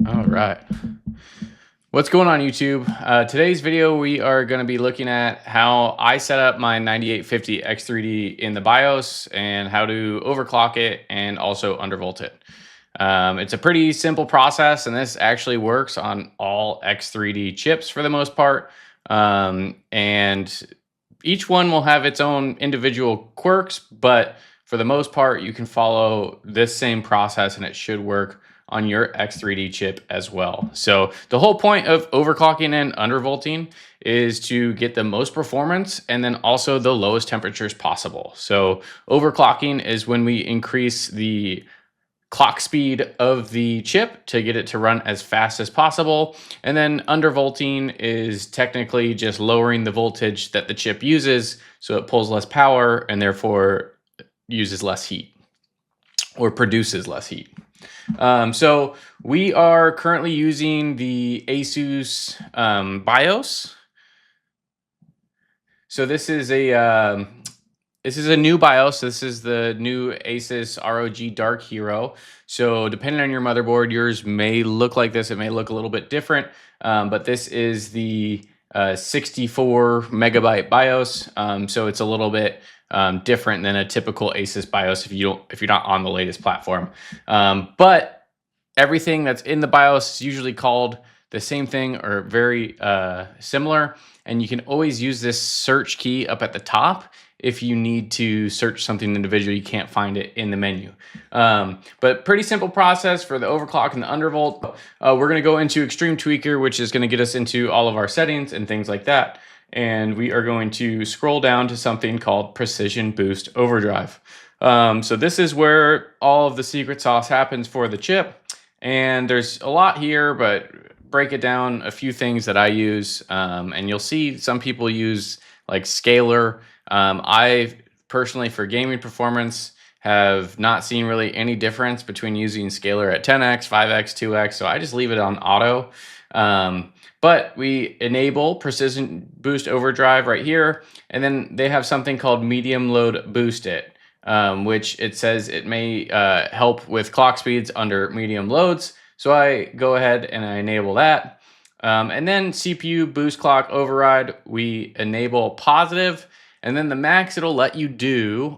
All right. What's going on, YouTube? Today's video, we are going to be looking at how I set up my 9850 X3D in the BIOS and how to overclock it and also undervolt it. It's a pretty simple process, and this actually works on all X3D chips for the most part. And each one will have its own individual quirks, but for the most part, you can follow this same process and it should work on your X3D chip as well. So the whole point of overclocking and undervolting is to get the most performance and then also the lowest temperatures possible. So overclocking is when we increase the clock speed of the chip to get it to run as fast as possible. And then undervolting is technically just lowering the voltage that the chip uses so it pulls less power and therefore uses less heat or produces less heat. So we are currently using the Asus BIOS. So this is a new BIOS. This is the new Asus ROG Dark Hero. So depending on your motherboard, yours may look like this. It may look a little bit different, but this is the 64 megabyte BIOS. So it's a little bit different than a typical Asus BIOS if you're not on the latest platform. But everything that's in the BIOS is usually called the same thing or very similar. And you can always use this search key up at the top if you need to search something individually, you can't find it in the menu. But pretty simple process for the overclock and the undervolt. We're gonna go into Extreme Tweaker, which is gonna get us into all of our settings and things like that. And we are going to scroll down to something called Precision Boost Overdrive. So this is where all of the secret sauce happens for the chip. And there's a lot here, but break it down a few things that I use. And you'll see some people use like scalar. I personally, for gaming performance, have not seen really any difference between using scalar at 10x, 5x, 2x, so I just leave it on auto. But we enable Precision Boost Overdrive right here, and then they have something called Medium Load Boost It, which it says it may help with clock speeds under medium loads, so I go ahead and I enable that. And then CPU Boost Clock Override, we enable positive. And then the max it'll let you do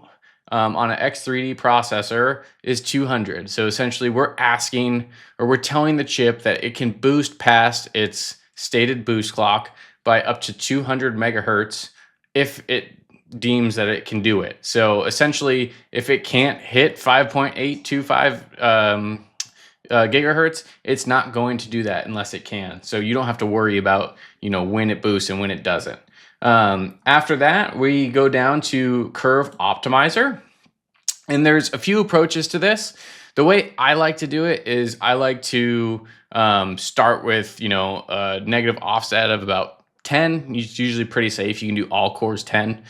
on an X3D processor is 200. So essentially we're asking, or we're telling the chip that it can boost past its stated boost clock by up to 200 megahertz if it deems that it can do it. So essentially, if it can't hit 5.825 gigahertz, it's not going to do that unless it can. So you don't have to worry about, when it boosts and when it doesn't. After that, we go down to Curve Optimizer, and there's a few approaches to this. The way I like to do it is I like to start with, a negative offset of about 10. It's usually pretty safe. You can do all cores 10.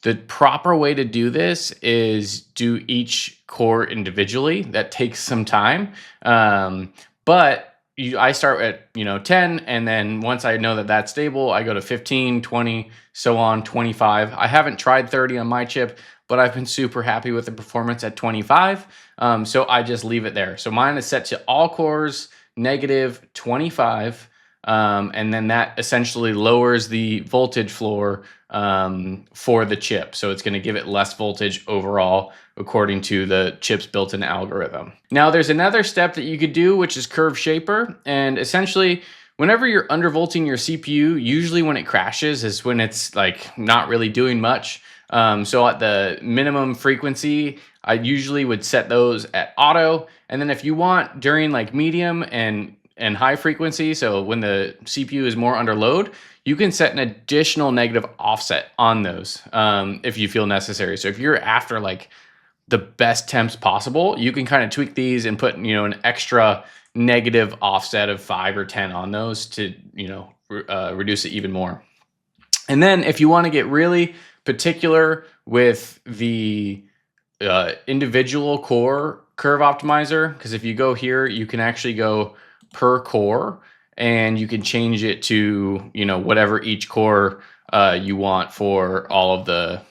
The proper way to do this is do each core individually. That takes some time, but I start at 10, and then once I know that that's stable, I go to 15, 20, so on, 25. I haven't tried 30 on my chip, but I've been super happy with the performance at 25, so I just leave it there. So mine is set to all cores negative 25, and then that essentially lowers the voltage floor for the chip. So it's going to give it less voltage overall according to the chip's built-in algorithm. Now there's another step that you could do, which is Curve Shaper. And essentially, whenever you're undervolting your CPU, usually when it crashes is when it's like not really doing much. So at the minimum frequency, I usually would set those at auto. And then if you want during like medium and high frequency, so when the CPU is more under load, you can set an additional negative offset on those if you feel necessary. So if you're after like the best temps possible, you can kind of tweak these and put an extra negative offset of 5 or 10 on those to reduce it even more. And then if you want to get really particular with the individual core curve optimizer, because if you go here, you can actually go per core, and you can change it to whatever each core you want for all of the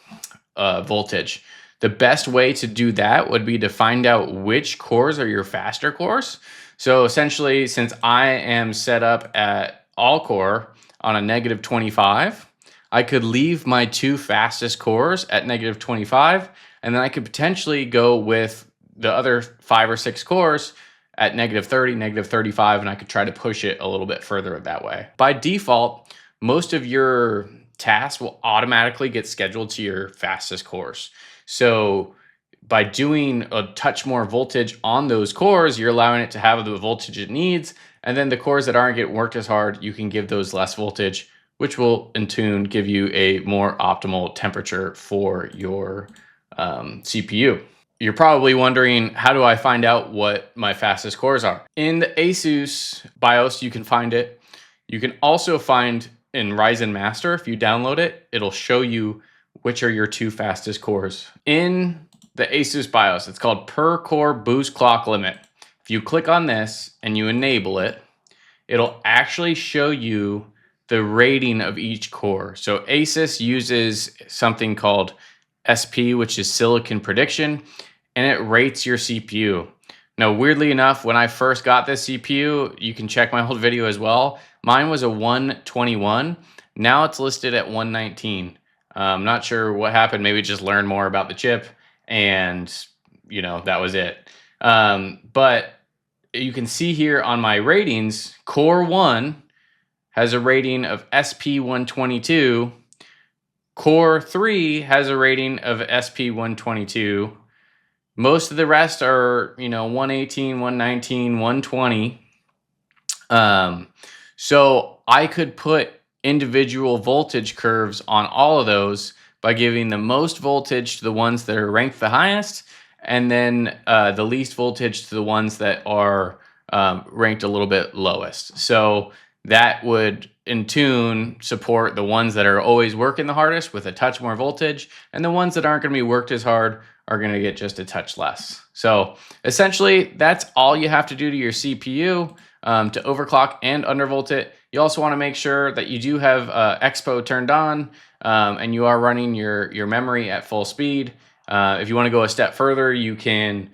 voltage. The best way to do that would be to find out which cores are your faster cores. So essentially, since I am set up at all core on a -25, I could leave my 2 fastest cores at -25, and then I could potentially go with the other 5 or 6 cores at -30, -35, and I could try to push it a little bit further that way. By default, most of your tasks will automatically get scheduled to your fastest cores. So by doing a touch more voltage on those cores, you're allowing it to have the voltage it needs. And then the cores that aren't getting worked as hard, you can give those less voltage, which will in turn give you a more optimal temperature for your CPU. You're probably wondering, how do I find out what my fastest cores are? In the ASUS BIOS, you can find it. You can also find in Ryzen Master, if you download it, it'll show you which are your 2 fastest cores. In the ASUS BIOS, it's called per core boost clock limit. If you click on this and you enable it, it'll actually show you the rating of each core. So ASUS uses something called SP, which is silicon prediction, and it rates your CPU. Now, weirdly enough, when I first got this CPU, you can check my old video as well, mine was a 121. Now it's listed at 119. I'm not sure what happened. Maybe just learned more about the chip, and that was it. But you can see here on my ratings, Core 1 has a rating of SP122. Core 3 has a rating of SP122. Most of the rest are, 118, 119, 120. So I could put individual voltage curves on all of those by giving the most voltage to the ones that are ranked the highest, and then the least voltage to the ones that are ranked a little bit lowest. So that would in tune support the ones that are always working the hardest with a touch more voltage, and the ones that aren't going to be worked as hard are going to get just a touch less. So essentially, that's all you have to do to your CPU to overclock and undervolt it. You also want to make sure that you do have EXPO turned on and you are running your memory at full speed. If you want to go a step further, you can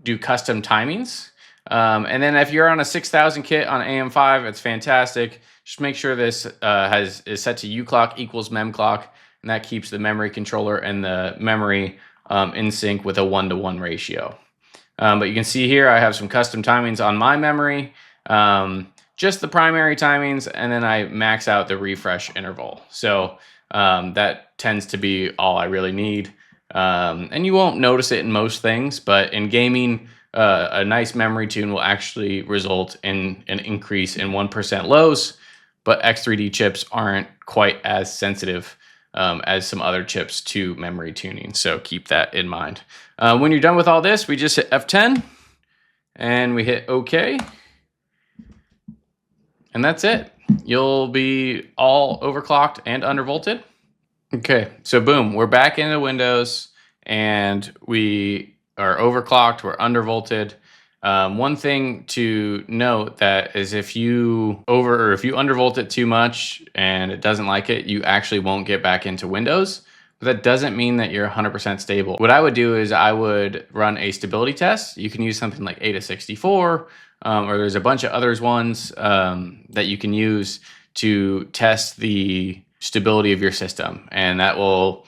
do custom timings. And then if you're on a 6000 kit on AM5, it's fantastic. Just make sure this is set to uClock equals memclock, and that keeps the memory controller and the memory in sync with a 1-to-1 ratio. But you can see here I have some custom timings on my memory, just the primary timings, and then I max out the refresh interval. So that tends to be all I really need. And you won't notice it in most things, but in gaming, a nice memory tune will actually result in an increase in 1% lows, but X3D chips aren't quite as sensitive as some other chips to memory tuning. So keep that in mind. When you're done with all this, we just hit F10 and we hit OK. And that's it. You'll be all overclocked and undervolted. Okay, so boom, we're back into Windows and we are overclocked, we're undervolted. One thing to note that is if you undervolt it too much and it doesn't like it, you actually won't get back into Windows. But that doesn't mean that you're 100% stable. What I would do is I would run a stability test. You can use something like AIDA64, or there's a bunch of others ones that you can use to test the stability of your system, and that will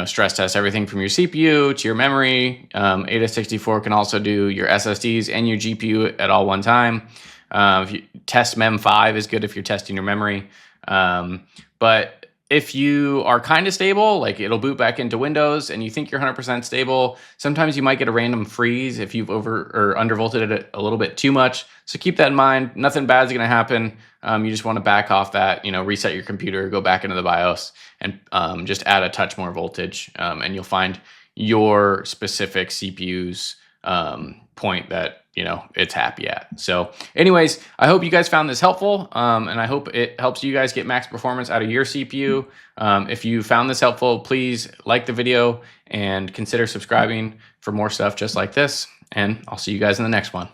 stress test everything from your CPU to your memory. AIDA64 can also do your SSDs and your GPU at all one time. If you test Mem5 is good if you're testing your memory. But if you are kind of stable, like it'll boot back into Windows and you think you're 100% stable, sometimes you might get a random freeze if you've over or undervolted it a little bit too much. So keep that in mind. Nothing bad is going to happen. You just want to back off that, reset your computer, go back into the BIOS, and just add a touch more voltage, and you'll find your specific CPU's point that it's happy at. So anyways, I hope you guys found this helpful, and I hope it helps you guys get max performance out of your CPU. If you found this helpful, please like the video and consider subscribing for more stuff just like this, and I'll see you guys in the next one.